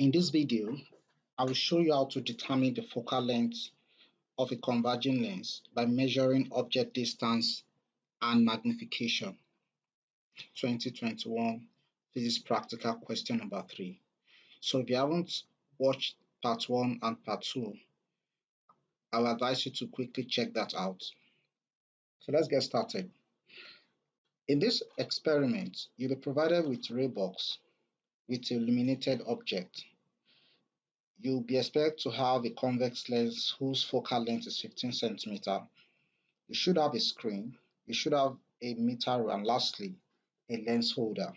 In this video, I will show you how to determine the focal length of a converging lens by measuring object distance and magnification. 2021 Physics Practical question number 3. So if you haven't watched part 1 and part 2, I will advise you to quickly check that out. So let's get started. In this experiment, you'll be provided with a ray box with a illuminated object. You'll be expected to have a convex lens whose focal length is 15 cm. You should have a screen, you should have a meter, and lastly, a lens holder.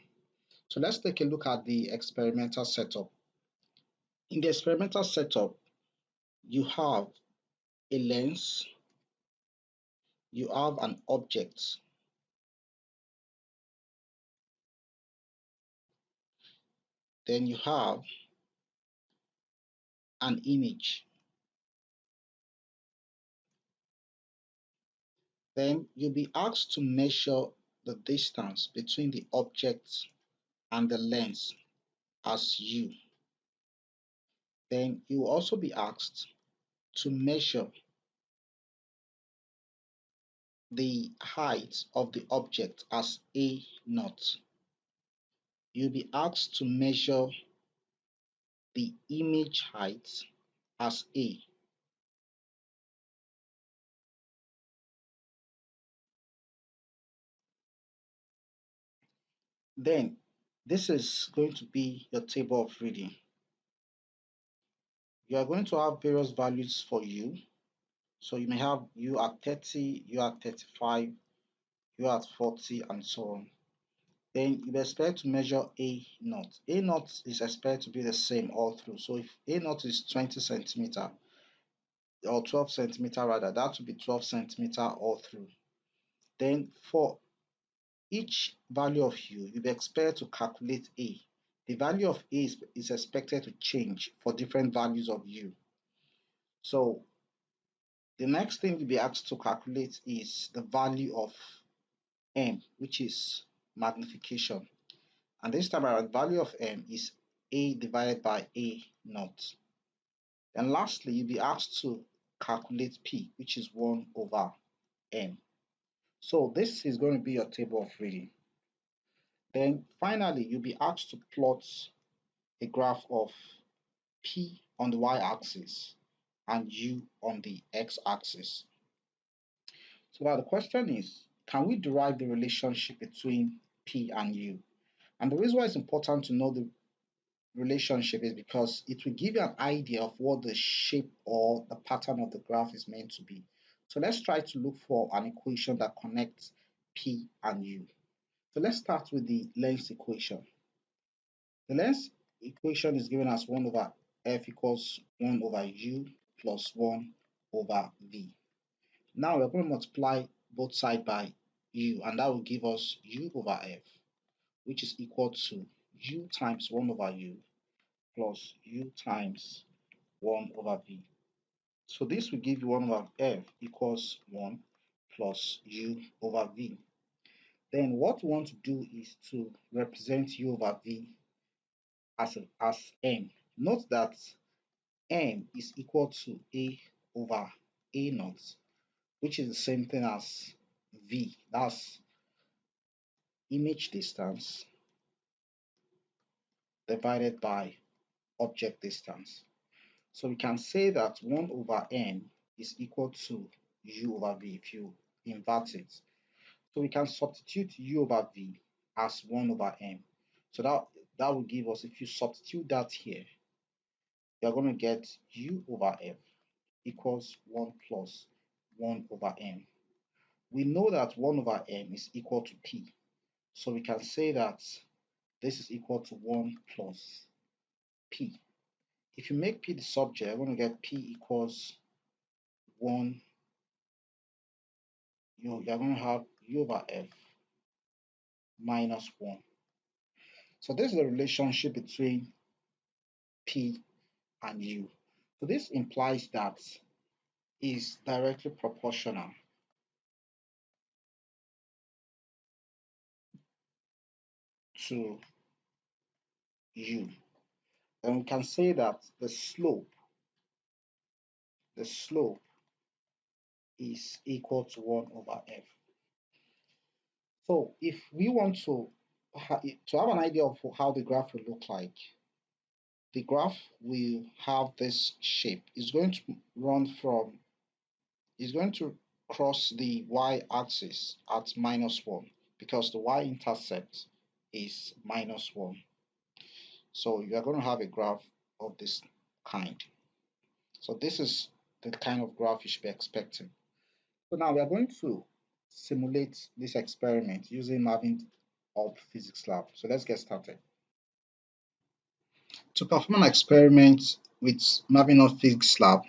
So let's take a look at the experimental setup. In the experimental setup, you have a lens, you have an object, then you have an image. Then you'll be asked to measure the distance between the object and the lens as u. Then you will also be asked to measure the height of the object as A0. You'll be asked to measure the image height as A. Then this is going to be your table of reading. You are going to have various values for U. So you may have U at 30, U at 35, U at 40, and so on. Then you expect to measure A0. A0 is expected to be the same all through. So if A0 is 20 centimeter or 12 centimeter rather, that would be 12 centimeter all through. Then for each value of U, you'll be expected to calculate A. The value of A is expected to change for different values of U. So the next thing you'll be asked to calculate is the value of M, which is magnification. And this time around, the value of M is A divided by A0. Then lastly, you'll be asked to calculate P, which is 1 over M. So this is going to be your table of reading. Then finally, you'll be asked to plot a graph of P on the y-axis and U on the x-axis. So now the question is, can we derive the relationship between P and U? And the reason why it's important to know the relationship is because it will give you an idea of what the shape or the pattern of the graph is meant to be. So let's try to look for an equation that connects P and U. So let's start with the length equation. The length equation is given as 1 over f equals 1 over u plus 1 over v. Now we're going to multiply both sides by u, and that will give us u over f, which is equal to u times 1 over u plus u times 1 over v. So this will give you 1 over f equals 1 plus u over v. Then what we want to do is to represent u over v as m. Note that m is equal to a over a0, which is the same thing as v. That's image distance divided by object distance. So we can say that 1 over m is equal to u over v if you invert it. So we can substitute u over v as 1 over m. So that will give us, if you substitute that here, you're going to get u over f equals 1 plus 1 over m. We know that 1 over m is equal to p. So we can say that this is equal to 1 plus p. If you make p the subject, you're going to get p equals 1. You're going to have u over f minus 1. So this is the relationship between p and u. So this implies that is directly proportional to u. then we can say that the slope is equal to 1 over f. So if we want to have an idea of how the graph will look like, the graph will have this shape. It's going to run from, it's going to cross the y-axis at -1 because the y-intercept is -1. So you are going to have a graph of this kind. So this is the kind of graph you should be expecting. So now we are going to simulate this experiment using Mavinhub Physics Lab. So let's get started. To perform an experiment with Mavinhub Physics Lab,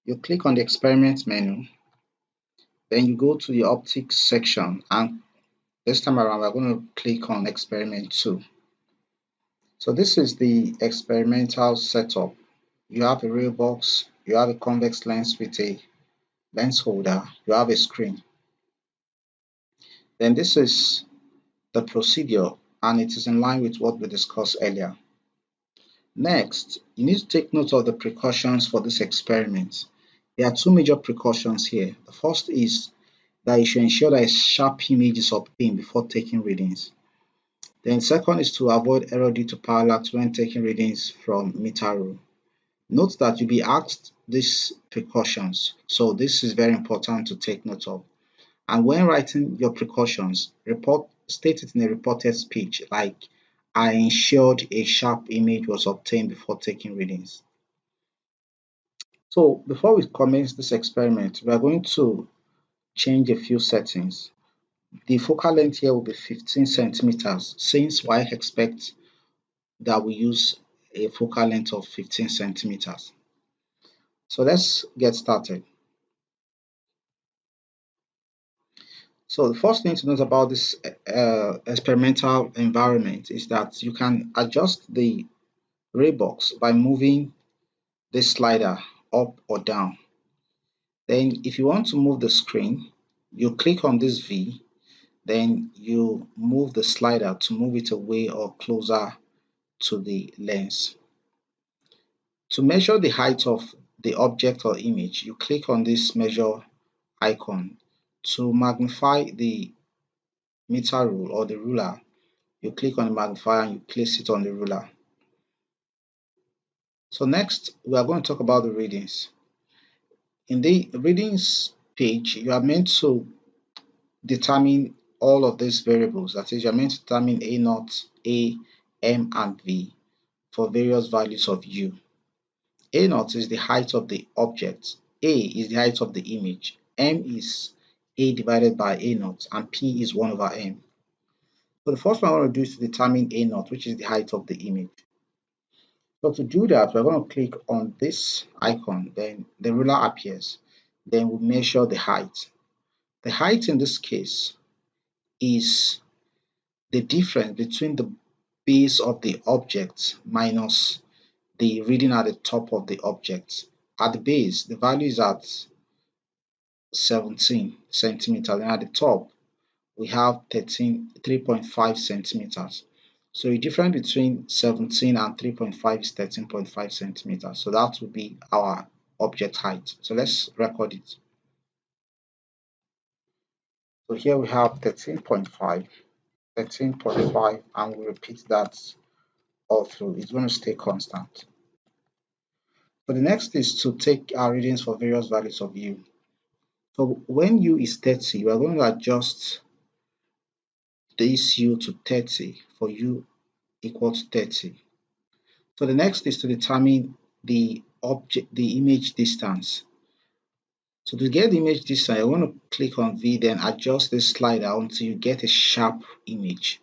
you click on the experiment menu, then you go to the optics section, and this time around we're going to click on experiment 2. So this is the experimental setup. You have a real box, you have a convex lens with a lens holder, you have a screen. Then this is the procedure, and it is in line with what we discussed earlier. Next, you need to take note of the precautions for this experiment. There are two major precautions here. The first is that you should ensure that a sharp image is obtained before taking readings. Then second is to avoid error due to parallax when taking readings from meter rule. Note that you'll be asked these precautions, so this is very important to take note of. And when writing your precautions, state it in a reported speech, like I ensured a sharp image was obtained before taking readings. So before we commence this experiment, we are going to change a few settings. The focal length here will be 15 centimeters since Waec expects that we use a focal length of 15 centimeters. So let's get started. So the first thing to note about this experimental environment is that you can adjust the ray box by moving this slider up or down. Then if you want to move the screen, you click on this V, then you move the slider to move it away or closer to the lens. To measure the height of the object or image, you click on this measure icon. To magnify the meter rule or the ruler, you click on the magnifier and you place it on the ruler. So next, we are going to talk about the readings. In the readings page, you are meant to determine all of these variables. That is, you are meant to determine A0, A, M, and V for various values of U. A0 is the height of the object, A is the height of the image, M is A divided by A0, and P is 1 over M. So the first one I want to do is to determine A0, which is the height of the image. So to do that, we're going to click on this icon, then the ruler appears. Then we measure the height. The height in this case is the difference between the base of the object minus the reading at the top of the object. At the base, the value is at 17 centimeters, and at the top, we have 3.5 centimeters. So the difference between 17 and 3.5 is 13.5 centimeters. So that will be our object height. So let's record it. So here we have 13.5, 13.5, and we repeat that all through. It's going to stay constant. So the next is to take our readings for various values of U. So when U is 30, we are going to adjust this U to 30 for U equal to 30. So the next is to determine the image distance. So to get the image distance, I want to click on V, then adjust this slider until you get a sharp image.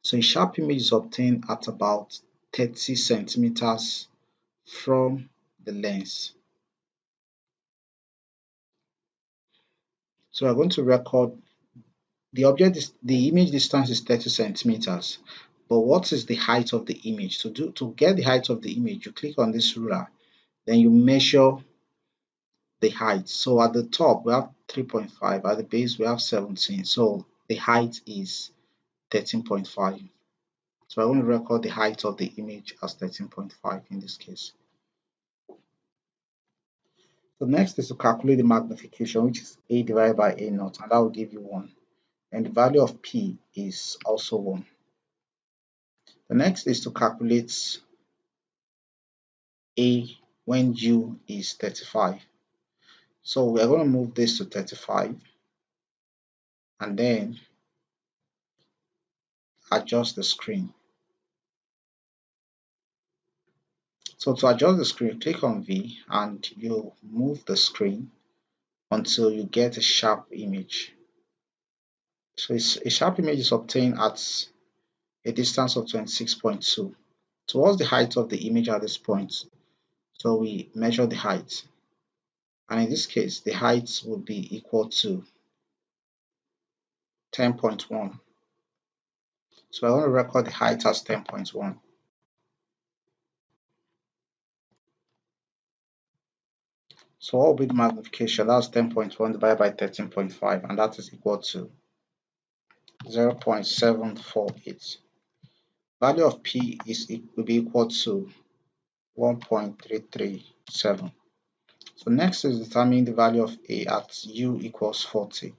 So a sharp image is obtained at about 30 centimeters from the lens. So we're going to record the image distance is 30 centimeters. But what is the height of the image? To get the height of the image, you click on this ruler, then you measure the height. So at the top we have 3.5, at the base we have 17. So the height is 13.5. So I want to record the height of the image as 13.5 in this case. So next is to calculate the magnification, which is A divided by A naught, and that will give you 1. And the value of P is also 1. The next is to calculate A when U is 35. So we are going to move this to 35 and then adjust the screen. So to adjust the screen, click on V and you move the screen until you get a sharp image. So a sharp image is obtained at a distance of 26.2. So what's the height of the image at this point? So we measure the height. And in this case, the height will be equal to 10.1. So I want to record the height as 10.1. So what will be the magnification? That's 10.1 divided by 13.5, and that is equal to 0.748. Value of P will be equal to 1.337. So next is determining the value of A at U equals 40.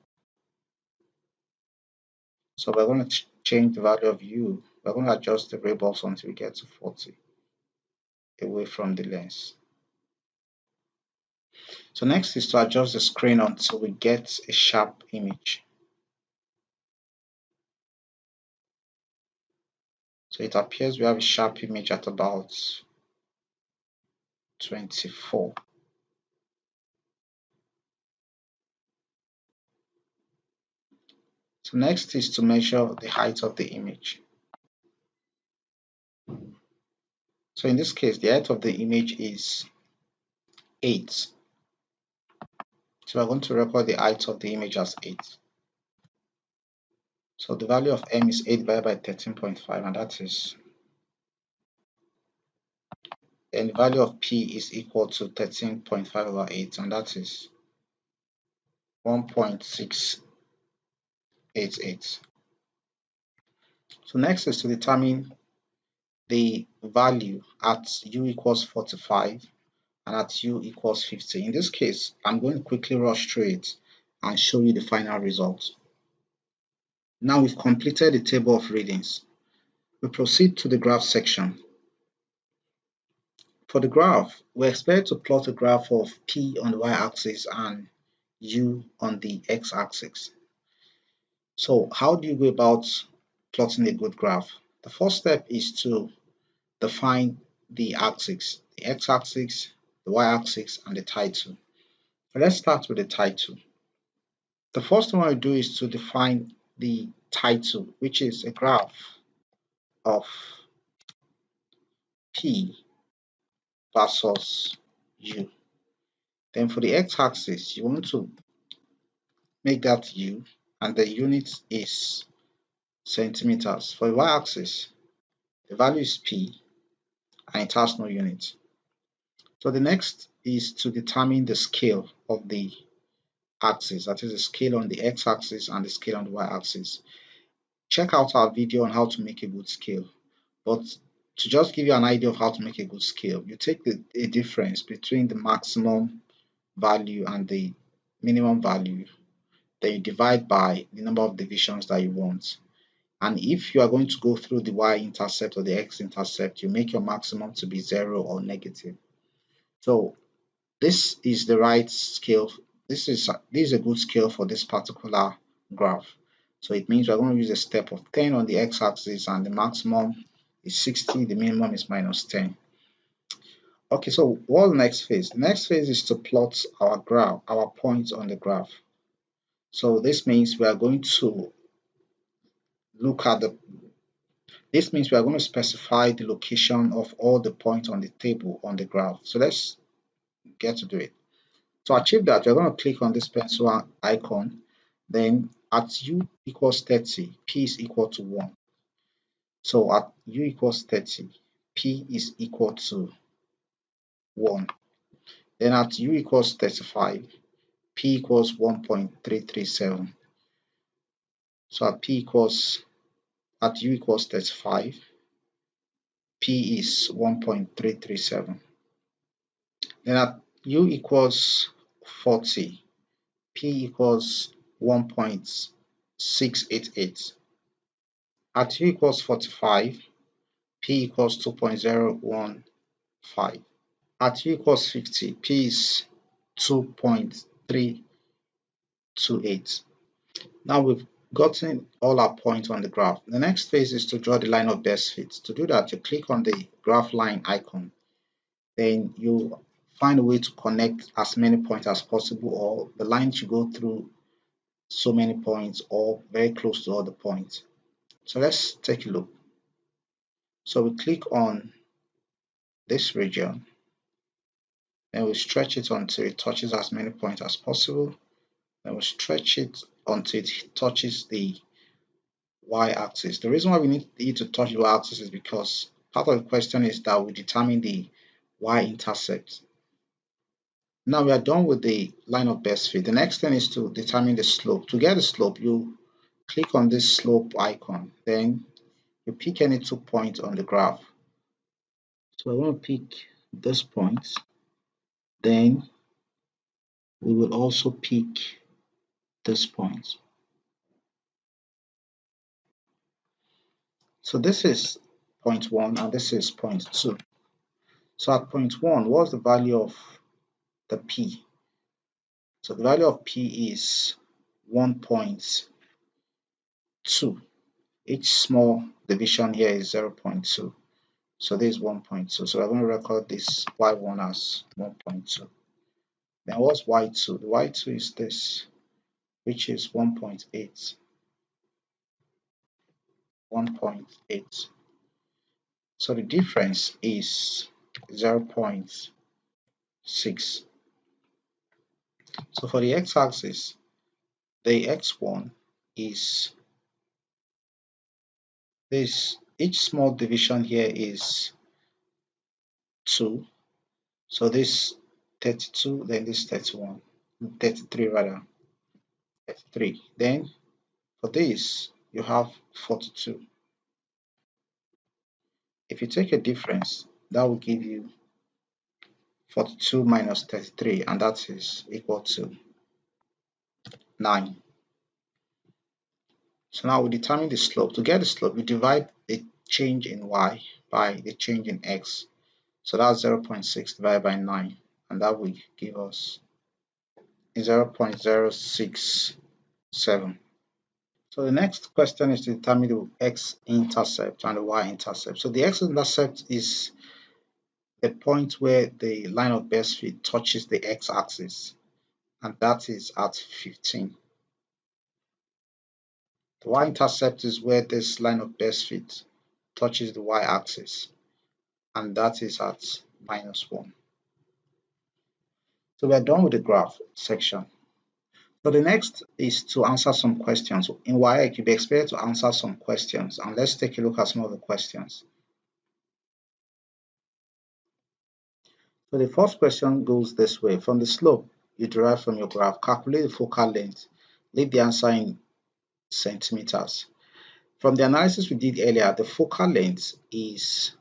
So we're going to change the value of U. We're going to adjust the variables until we get to 40 away from the lens. So next is to adjust the screen until we get a sharp image. So it appears we have a sharp image at about 24. So next is to measure the height of the image. So in this case, the height of the image is 8. So we're going to record the height of the image as 8. So the value of M is 8 divided by 13.5, and that is, and the value of P is equal to 13.5 over 8, and that is 1.688. So next is to determine the value at U equals 45 and at U equals 50. In this case, I'm going to quickly rush through it and show you the final result. Now we've completed the table of readings. We proceed to the graph section. For the graph, we expect to plot a graph of P on the y-axis and U on the x-axis. So how do you go about plotting a good graph? The first step is to define the axis, the x-axis, the y-axis, and the title. So let's start with the title. The first thing I do is to define the title, which is a graph of P versus U. Then for the x-axis, you want to make that U, and the unit is centimeters. For the y-axis, the value is P, and it has no unit. So the next is to determine the scale of the axis, that is the scale on the x-axis and the scale on the y-axis. Check out our video on how to make a good scale. But to just give you an idea of how to make a good scale, you take a difference between the maximum value and the minimum value, then you divide by the number of divisions that you want. And if you are going to go through the y-intercept or the x-intercept, you make your maximum to be 0 or negative. So this is the right scale. This is a good scale for this particular graph. So it means we're going to use a step of 10 on the x-axis, and the maximum is 60, the minimum is minus 10. Okay, so what's the next phase? The next phase is to plot our graph, our points on the graph. So this means we are going to specify the location of all the points on the table on the graph. So let's get to do it. To achieve that, we're going to click on this pencil icon. Then at U equals 30, P is equal to 1. So at U equals 30, P is equal to 1. Then at U equals 35, P equals 1.337. So at U equals 35, P is 1.337. Then at U equals 40, P equals 1.688. At U equals 45, P equals 2.015. At U equals 50, P is 2.328. Now we've gotten all our points on the graph. The next phase is to draw the line of best fit. To do that, you click on the graph line icon. Then you find a way to connect as many points as possible, or the line should go through so many points or very close to all the points. So let's take a look. So we click on this region and we stretch it until it touches as many points as possible. Then we stretch it until it touches the y-axis. The reason why we need it to touch the y-axis is because part of the question is that we determine the y-intercept. Now we are done with the line of best fit. The next thing is to determine the slope. To get the slope, you click on this slope icon. Then you pick any 2 points on the graph. So I want to pick this point. Then we will also pick this point. So this is point 1 and this is point 2. So at point 1, what's the value of the P? So the value of P is 1.2. Each small division here is 0.2. So this is 1.2. So we're going to record this y1 as 1.2. Then what's y2? The y2 is this, which is 1.8. 1.8. So the difference is 0.6. So for the x-axis, the x1 is this. Each small division here is 2. So this 32, then this 31, 33 rather, 33. Then for this, you have 42. If you take a difference, that will give you 42 minus 33, and that is equal to 9. So now we determine the slope. To get the slope, we divide the change in y by the change in x. So that's 0.6 divided by 9, and that will give us 0.067. So the next question is to determine the x-intercept and the y-intercept. So the x-intercept is the point where the line of best fit touches the x-axis, and that is at 15. The y-intercept is where this line of best fit touches the y-axis, and that is at -1. So we're done with the graph section. So the next is to answer some questions. In Waec, you'll be expected to answer some questions, and let's take a look at some of the questions. So the first question goes this way. From the slope you derive from your graph, calculate the focal length. Leave the answer in centimeters. From the analysis we did earlier, the focal length is,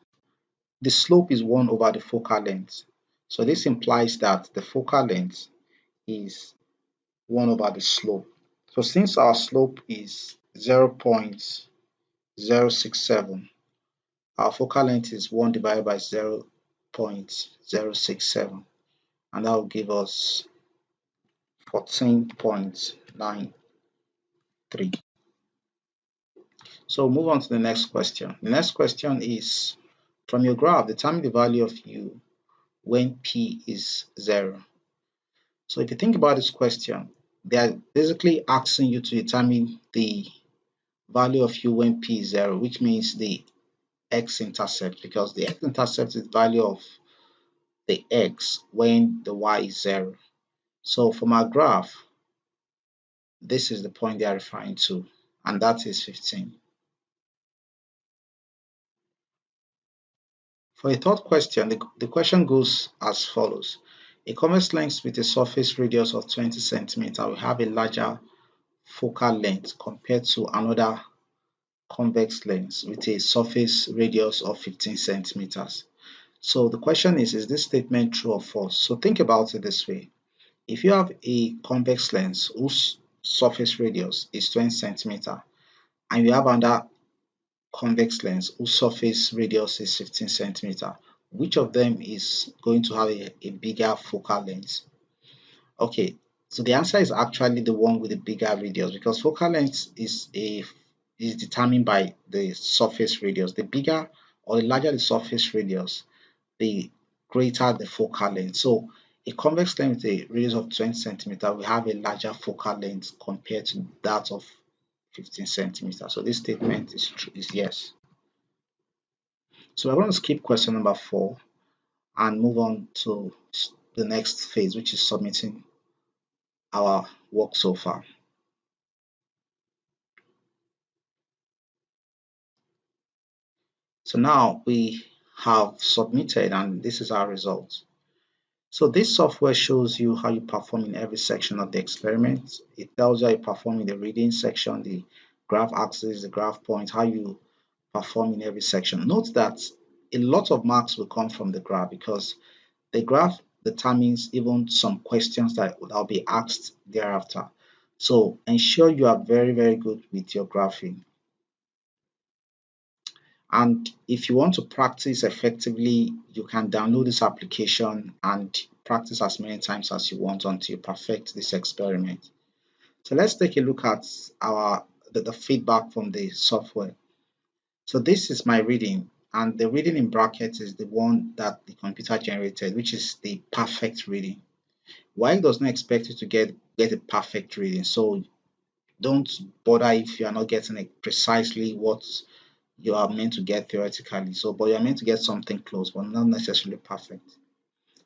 the slope is 1 over the focal length. So this implies that the focal length is 1 over the slope. So since our slope is 0.067, our focal length is 1 divided by 0.067, and that will give us 14.93. So move on to the next question. The next question is, from your graph, determine the value of u when p is 0. So if you think about this question, they are basically asking you to determine the value of u when p is 0, which means the x-intercept, because the x-intercept is the value of the x when the y is 0. So from our graph, this is the point they are referring to, and that is 15. For the third question, the question goes as follows. A convex lens with a surface radius of 20 cm will have a larger focal length compared to another convex lens with a surface radius of 15 centimeters. So the question is this statement true or false? So think about it this way. If you have a convex lens whose surface radius is 20 centimeter and you have another convex lens whose surface radius is 15 centimeter, which of them is going to have a bigger focal length? Okay, so the answer is actually the one with the bigger radius, because focal length is determined by the surface radius. The bigger or the larger the surface radius, the greater the focal length. So a convex lens with a radius of 20 centimeter will have a larger focal length compared to that of 15 centimeters. So this statement is true, is yes. So we're going to skip question number 4 and move on to the next phase, which is submitting our work so far. So now we have submitted and this is our result. So this software shows you how you perform in every section of the experiment. It tells you how you perform in the reading section, the graph axis, the graph point, how you perform in every section. Note that a lot of marks will come from the graph because the graph determines even some questions that will be asked thereafter. So ensure you are very, very good with your graphing. And if you want to practice effectively, you can download this application and practice as many times as you want until you perfect this experiment. So let's take a look at the feedback from the software. So this is my reading, and the reading in brackets is the one that the computer generated, which is the perfect reading. Waec does not expect you to get a perfect reading, so don't bother if you are not getting it precisely what you are meant to get theoretically. So, but you're meant to get something close, but not necessarily perfect.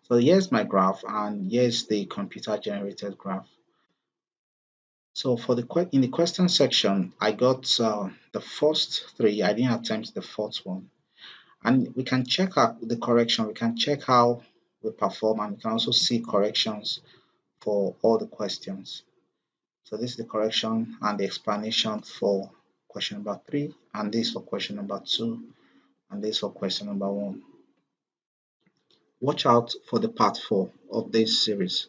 So here's my graph, and here's the computer generated graph. So for in the question section, I got the first three. I didn't attempt the fourth one, and we can check out the correction. We can check how we perform, and we can also see corrections for all the questions. So this is the correction and the explanation for question number 3, and this for question number 2, and this for question number 1. Watch out for the part 4 of this series.